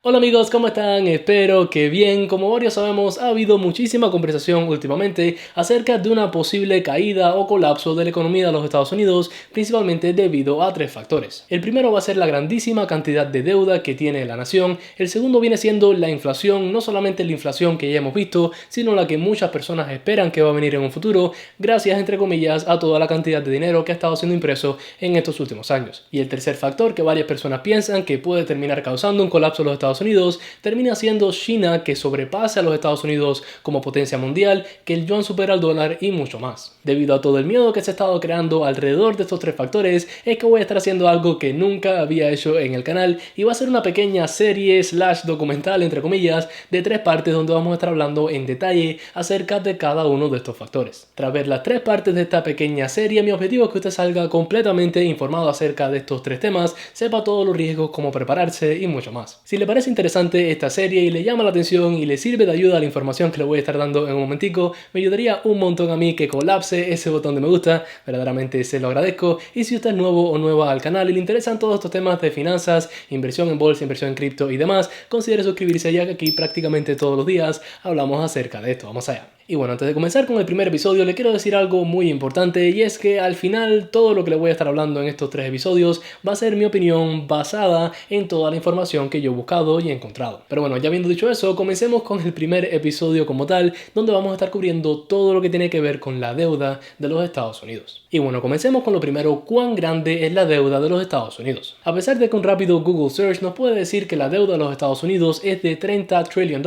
Hola amigos, ¿cómo están? Espero que bien. Como varios sabemos, ha habido muchísima conversación últimamente acerca de una posible caída o colapso de la economía de los Estados Unidos, principalmente debido a tres factores. El primero va a ser la grandísima cantidad de deuda que tiene la nación. El segundo viene siendo la inflación, no solamente la inflación que ya hemos visto, sino la que muchas personas esperan que va a venir en un futuro, gracias entre comillas a toda la cantidad de dinero que ha estado siendo impreso en estos últimos años. Y el tercer factor que varias personas piensan que puede terminar causando un colapso de los Estados Unidos termina siendo China, que sobrepase a los Estados Unidos como potencia mundial, que el yuan supera al dólar y mucho más. Debido a todo el miedo que se ha estado creando alrededor de estos tres factores, es que voy a estar haciendo algo que nunca había hecho en el canal y va a ser una pequeña serie / documental entre comillas de tres partes donde vamos a estar hablando en detalle acerca de cada uno de estos factores. Tras ver las tres partes de esta pequeña serie, mi objetivo es que usted salga completamente informado acerca de estos tres temas, sepa todos los riesgos, cómo prepararse y mucho más. Si le parece interesante esta serie y le llama la atención y le sirve de ayuda a la información que le voy a estar dando en un momentico, me ayudaría un montón a mí que colapse ese botón de me gusta, verdaderamente se lo agradezco. Y si usted es nuevo o nueva al canal y le interesan todos estos temas de finanzas, inversión en bolsa, inversión en cripto y demás, considere suscribirse, ya que aquí prácticamente todos los días hablamos acerca de esto. Vamos allá. Y bueno, antes de comenzar con el primer episodio, le quiero decir algo muy importante, y es que al final todo lo que le voy a estar hablando en estos tres episodios va a ser mi opinión basada en toda la información que yo he buscado y he encontrado. Pero bueno, ya habiendo dicho eso, comencemos con el primer episodio como tal, donde vamos a estar cubriendo todo lo que tiene que ver con la deuda de los Estados Unidos. Y bueno, comencemos con lo primero: ¿cuán grande es la deuda de los Estados Unidos? A pesar de que un rápido Google Search nos puede decir que la deuda de los Estados Unidos es de $30 trillion,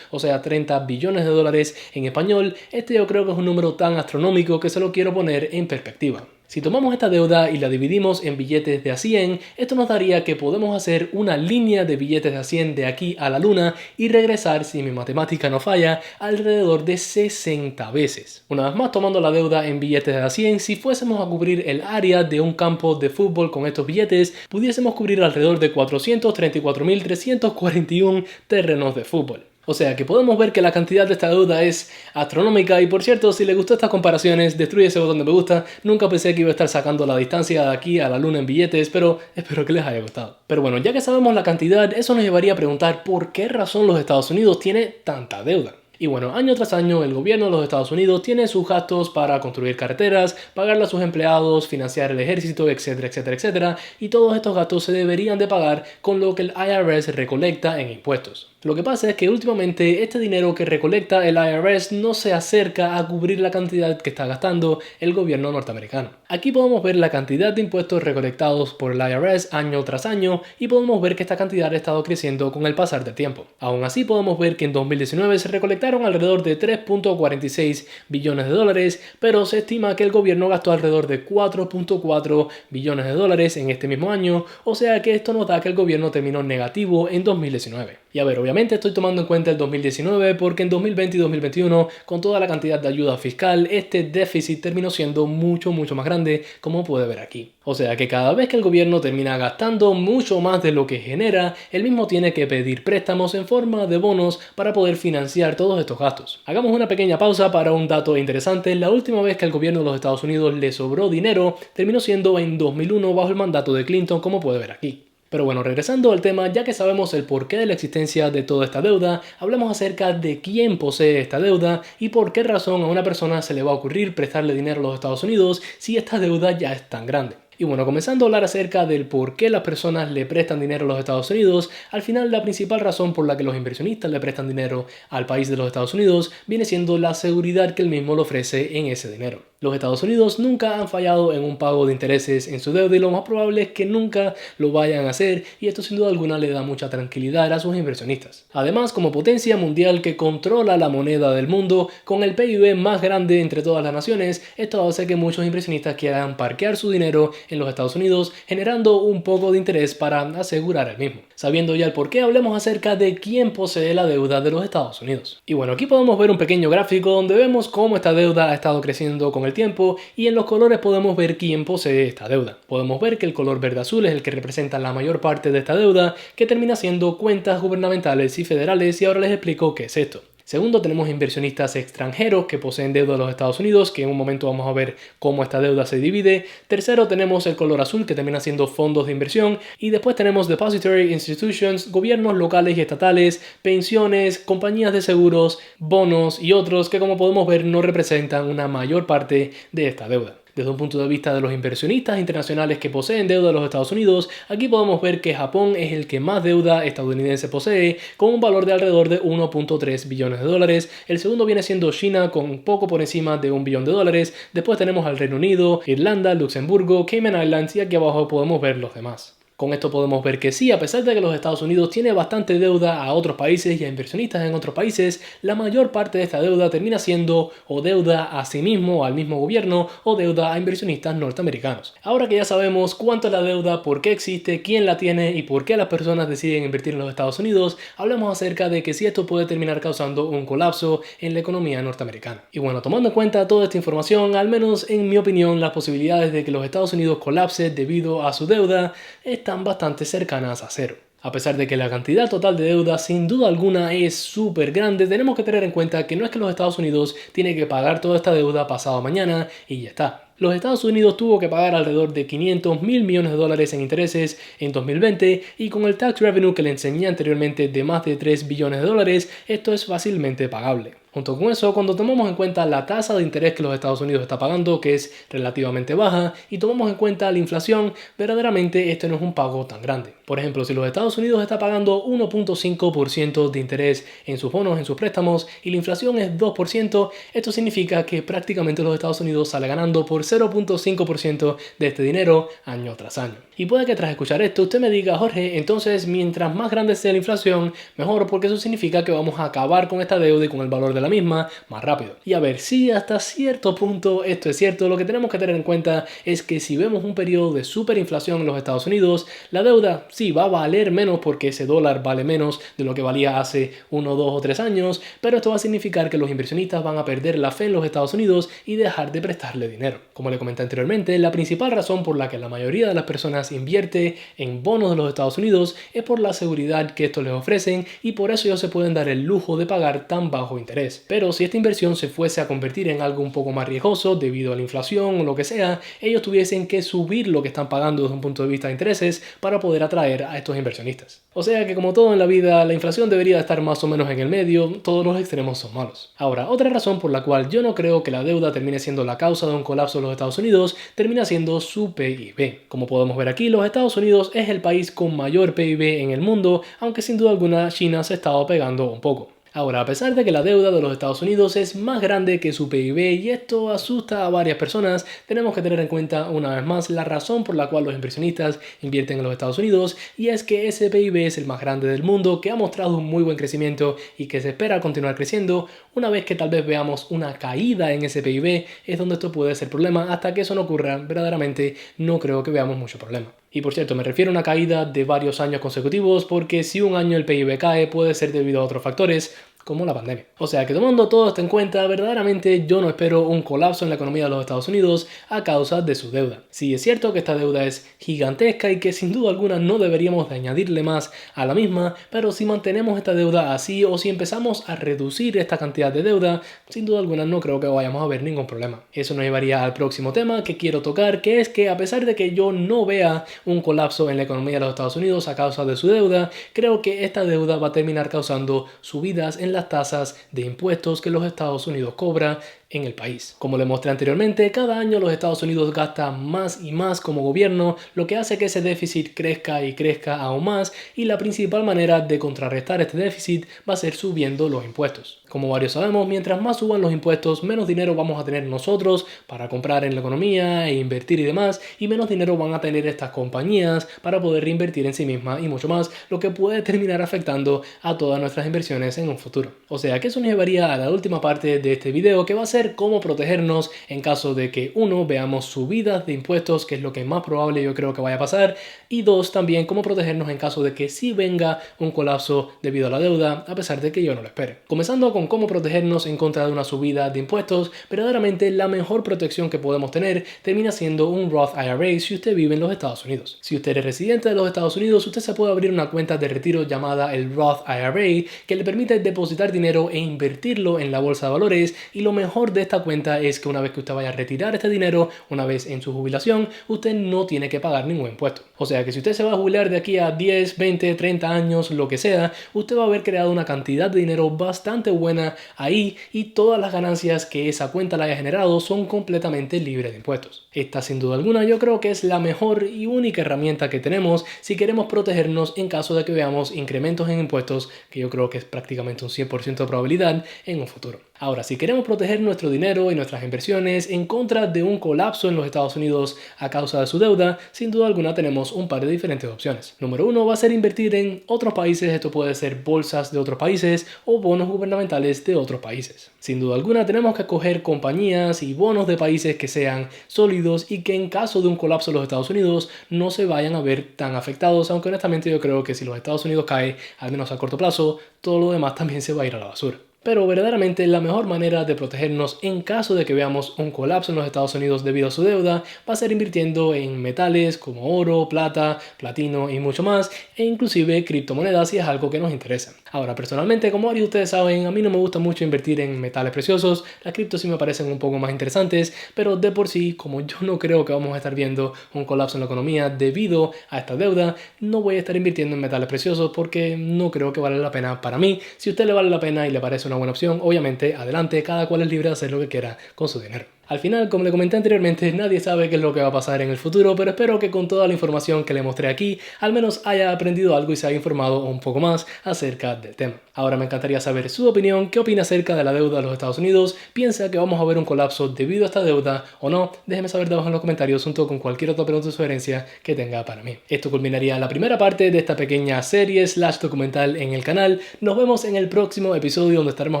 o sea, 30 billones de dólares en español, este yo creo que es un número tan astronómico que se lo quiero poner en perspectiva. Si tomamos esta deuda y la dividimos en billetes de a 100, esto nos daría que podemos hacer una línea de billetes de a 100 de aquí a la luna y regresar, si mi matemática no falla, alrededor de 60 veces. Una vez más, tomando la deuda en billetes de a 100, si fuésemos a cubrir el área de un campo de fútbol con estos billetes, pudiésemos cubrir alrededor de 434.341 terrenos de fútbol. O sea que podemos ver que la cantidad de esta deuda es astronómica. Y por cierto, si les gustó estas comparaciones, destruye ese botón de me gusta. Nunca pensé que iba a estar sacando la distancia de aquí a la luna en billetes, pero espero que les haya gustado. Pero bueno, ya que sabemos la cantidad, eso nos llevaría a preguntar por qué razón los Estados Unidos tienen tanta deuda. Y bueno, año tras año el gobierno de los Estados Unidos tiene sus gastos para construir carreteras, pagarle a sus empleados, financiar el ejército, etcétera, etcétera, etcétera. Y todos estos gastos se deberían de pagar con lo que el IRS recolecta en impuestos. Lo que pasa es que últimamente este dinero que recolecta el IRS no se acerca a cubrir la cantidad que está gastando el gobierno norteamericano. Aquí podemos ver la cantidad de impuestos recolectados por el IRS año tras año y podemos ver que esta cantidad ha estado creciendo con el pasar del tiempo. Aún así podemos ver que en 2019 se recolectaron alrededor de 3.46 billones de dólares, pero se estima que el gobierno gastó alrededor de 4.4 billones de dólares en este mismo año, o sea que esto nos da que el gobierno terminó negativo en 2019. Y a ver, obviamente estoy tomando en cuenta el 2019 porque en 2020 y 2021, con toda la cantidad de ayuda fiscal, este déficit terminó siendo mucho más grande, como puede ver aquí. O sea que cada vez que el gobierno termina gastando mucho más de lo que genera, él mismo tiene que pedir préstamos en forma de bonos para poder financiar todos estos gastos. Hagamos una pequeña pausa para un dato interesante. La última vez que al gobierno de los Estados Unidos le sobró dinero terminó siendo en 2001 bajo el mandato de Clinton, como puede ver aquí. Pero bueno, regresando al tema, ya que sabemos el porqué de la existencia de toda esta deuda, hablemos acerca de quién posee esta deuda y por qué razón a una persona se le va a ocurrir prestarle dinero a los Estados Unidos si esta deuda ya es tan grande. Y bueno, comenzando a hablar acerca del por qué las personas le prestan dinero a los Estados Unidos, al final la principal razón por la que los inversionistas le prestan dinero al país de los Estados Unidos viene siendo la seguridad que él mismo le ofrece en ese dinero. Los Estados Unidos nunca han fallado en un pago de intereses en su deuda y lo más probable es que nunca lo vayan a hacer, y esto sin duda alguna le da mucha tranquilidad a sus inversionistas. Además, como potencia mundial que controla la moneda del mundo, con el PIB más grande entre todas las naciones, esto hace que muchos inversionistas quieran parquear su dinero en los Estados Unidos, generando un poco de interés para asegurar el mismo. Sabiendo ya el porqué, hablemos acerca de quién posee la deuda de los Estados Unidos. Y bueno, aquí podemos ver un pequeño gráfico donde vemos cómo esta deuda ha estado creciendo con el tiempo, y en los colores podemos ver quién posee esta deuda. Podemos ver que el color verde azul es el que representa la mayor parte de esta deuda, que termina siendo cuentas gubernamentales y federales, y ahora les explico qué es esto. Segundo, tenemos inversionistas extranjeros que poseen deuda de los Estados Unidos, que en un momento vamos a ver cómo esta deuda se divide. Tercero, tenemos el color azul, que termina siendo fondos de inversión. Y después tenemos depository institutions, gobiernos locales y estatales, pensiones, compañías de seguros, bonos y otros que, como podemos ver, no representan una mayor parte de esta deuda. Desde un punto de vista de los inversionistas internacionales que poseen deuda de los Estados Unidos, aquí podemos ver que Japón es el que más deuda estadounidense posee, con un valor de alrededor de 1.3 billones de dólares. El segundo viene siendo China, con poco por encima de 1 billón de dólares. Después tenemos al Reino Unido, Irlanda, Luxemburgo, Cayman Islands y aquí abajo podemos ver los demás. Con esto podemos ver que sí, a pesar de que los Estados Unidos tiene bastante deuda a otros países y a inversionistas en otros países, la mayor parte de esta deuda termina siendo o deuda a sí mismo, al mismo gobierno, o deuda a inversionistas norteamericanos. Ahora que ya sabemos cuánto es la deuda, por qué existe, quién la tiene y por qué las personas deciden invertir en los Estados Unidos, hablemos acerca de que si esto puede terminar causando un colapso en la economía norteamericana. Y bueno, tomando en cuenta toda esta información, al menos en mi opinión, las posibilidades de que los Estados Unidos colapse debido a su deuda están bastante cercanas a cero. A pesar de que la cantidad total de deuda sin duda alguna es súper grande, tenemos que tener en cuenta que no es que los Estados Unidos tienen que pagar toda esta deuda pasado mañana y ya está. Los Estados Unidos tuvo que pagar alrededor de 500 mil millones de dólares en intereses en 2020 y con el tax revenue que le enseñé anteriormente de más de 3 billones de dólares, esto es fácilmente pagable. Junto con eso, cuando tomamos en cuenta la tasa de interés que los Estados Unidos está pagando, que es relativamente baja, y tomamos en cuenta la inflación, verdaderamente este no es un pago tan grande. Por ejemplo, si los Estados Unidos está pagando 1.5% de interés en sus bonos, en sus préstamos, y la inflación es 2%, esto significa que prácticamente los Estados Unidos sale ganando por 0.5% de este dinero año tras año. Y puede que tras escuchar esto usted me diga, Jorge, entonces mientras más grande sea la inflación, mejor, porque eso significa que vamos a acabar con esta deuda y con el valor de la misma más rápido. Y a ver, sí, hasta cierto punto esto es cierto. Lo que tenemos que tener en cuenta es que si vemos un periodo de superinflación en los Estados Unidos, la deuda sí va a valer menos porque ese dólar vale menos de lo que valía hace 1, 2 o 3 años, pero esto va a significar que los inversionistas van a perder la fe en los Estados Unidos y dejar de prestarle dinero. Como le comenté anteriormente, la principal razón por la que la mayoría de las personas invierte en bonos de los Estados Unidos es por la seguridad que estos les ofrecen y por eso ellos se pueden dar el lujo de pagar tan bajo interés. Pero si esta inversión se fuese a convertir en algo un poco más riesgoso debido a la inflación o lo que sea, ellos tuviesen que subir lo que están pagando desde un punto de vista de intereses para poder atraer a estos inversionistas. O sea que, como todo en la vida, la inflación debería estar más o menos en el medio, todos los extremos son malos. Ahora, otra razón por la cual yo no creo que la deuda termine siendo la causa de un colapso de los Estados Unidos termina siendo su PIB. Como podemos ver aquí, los Estados Unidos es el país con mayor PIB en el mundo, aunque sin duda alguna China se ha estado pegando un poco. Ahora, a pesar de que la deuda de los Estados Unidos es más grande que su PIB y esto asusta a varias personas, tenemos que tener en cuenta una vez más la razón por la cual los inversionistas invierten en los Estados Unidos, y es que ese PIB es el más grande del mundo, que ha mostrado un muy buen crecimiento y que se espera continuar creciendo. Una vez que tal vez veamos una caída en ese PIB es donde esto puede ser problema. Hasta que eso no ocurra, verdaderamente no creo que veamos mucho problema. Y por cierto, me refiero a una caída de varios años consecutivos, porque si un año el PIB cae puede ser debido a otros factores, como la pandemia. O sea que, tomando todo esto en cuenta, verdaderamente yo no espero un colapso en la economía de los Estados Unidos a causa de su deuda. Sí, es cierto que esta deuda es gigantesca y que sin duda alguna no deberíamos de añadirle más a la misma, pero si mantenemos esta deuda así o si empezamos a reducir esta cantidad de deuda, sin duda alguna no creo que vayamos a ver ningún problema. Eso nos llevaría al próximo tema que quiero tocar, que es que a pesar de que yo no vea un colapso en la economía de los Estados Unidos a causa de su deuda, creo que esta deuda va a terminar causando subidas en las tasas de impuestos que los Estados Unidos cobra en el país. Como le mostré anteriormente, cada año los Estados Unidos gastan más y más como gobierno, lo que hace que ese déficit crezca y crezca aún más, y la principal manera de contrarrestar este déficit va a ser subiendo los impuestos. Como varios sabemos, mientras más suban los impuestos, menos dinero vamos a tener nosotros para comprar en la economía e invertir y demás, y menos dinero van a tener estas compañías para poder reinvertir en sí mismas y mucho más, lo que puede terminar afectando a todas nuestras inversiones en un futuro. O sea que eso nos llevaría a la última parte de este video, que va a ser ser cómo protegernos en caso de que uno, veamos subidas de impuestos, que es lo que más probable yo creo que vaya a pasar, y dos, también cómo protegernos en caso de que sí venga un colapso debido a la deuda, a pesar de que yo no lo espere. Comenzando con cómo protegernos en contra de una subida de impuestos, verdaderamente la mejor protección que podemos tener termina siendo un Roth IRA si usted vive en los Estados Unidos. Si usted es residente de los Estados Unidos, usted se puede abrir una cuenta de retiro llamada el Roth IRA, que le permite depositar dinero e invertirlo en la bolsa de valores, y lo mejor de esta cuenta es que una vez que usted vaya a retirar este dinero, una vez en su jubilación, usted no tiene que pagar ningún impuesto. O sea que si usted se va a jubilar de aquí a 10, 20, 30 años, lo que sea, usted va a haber creado una cantidad de dinero bastante buena ahí, y todas las ganancias que esa cuenta le haya generado son completamente libres de impuestos. Esta, sin duda alguna, yo creo que es la mejor y única herramienta que tenemos si queremos protegernos en caso de que veamos incrementos en impuestos, que yo creo que es prácticamente un 100% de probabilidad en un futuro. Ahora, si queremos proteger nuestro dinero y nuestras inversiones en contra de un colapso en los Estados Unidos a causa de su deuda, sin duda alguna tenemos un par de diferentes opciones. Número uno va a ser invertir en otros países. Esto puede ser bolsas de otros países o bonos gubernamentales de otros países. Sin duda alguna tenemos que escoger compañías y bonos de países que sean sólidos y que en caso de un colapso en los Estados Unidos no se vayan a ver tan afectados, aunque honestamente yo creo que si los Estados Unidos cae, al menos a corto plazo, todo lo demás también se va a ir a la basura. Pero verdaderamente la mejor manera de protegernos en caso de que veamos un colapso en los Estados Unidos debido a su deuda va a ser invirtiendo en metales como oro, plata, platino y mucho más, e inclusive criptomonedas si es algo que nos interesa. Ahora, personalmente, como varios de ustedes saben, a mí no me gusta mucho invertir en metales preciosos. Las criptos sí me parecen un poco más interesantes, pero de por sí, como yo no creo que vamos a estar viendo un colapso en la economía debido a esta deuda, no voy a estar invirtiendo en metales preciosos porque no creo que vale la pena para mí. Si a usted le vale la pena y le parece una buena opción, obviamente adelante, cada cual es libre de hacer lo que quiera con su dinero. Al final, como le comenté anteriormente, nadie sabe qué es lo que va a pasar en el futuro, pero espero que con toda la información que le mostré aquí, al menos haya aprendido algo y se haya informado un poco más acerca del tema. Ahora me encantaría saber su opinión, qué opina acerca de la deuda de los Estados Unidos, piensa que vamos a ver un colapso debido a esta deuda o no, déjeme saber debajo en los comentarios junto con cualquier otra pregunta o sugerencia que tenga para mí. Esto culminaría la primera parte de esta pequeña serie / documental en el canal. Nos vemos en el próximo episodio donde estaremos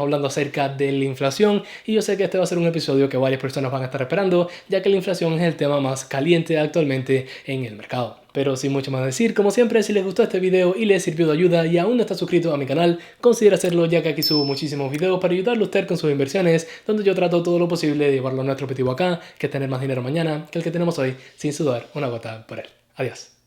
hablando acerca de la inflación, y yo sé que este va a ser un episodio que varias personas van a estar esperando, ya que la inflación es el tema más caliente actualmente en el mercado. Pero sin mucho más decir, como siempre, si les gustó este video y les sirvió de ayuda y aún no está suscrito a mi canal, considera hacerlo, ya que aquí subo muchísimos videos para ayudarle a usted con sus inversiones, donde yo trato todo lo posible de llevarlo a nuestro objetivo acá, que es tener más dinero mañana que el que tenemos hoy, sin sudar una gota por él. Adiós.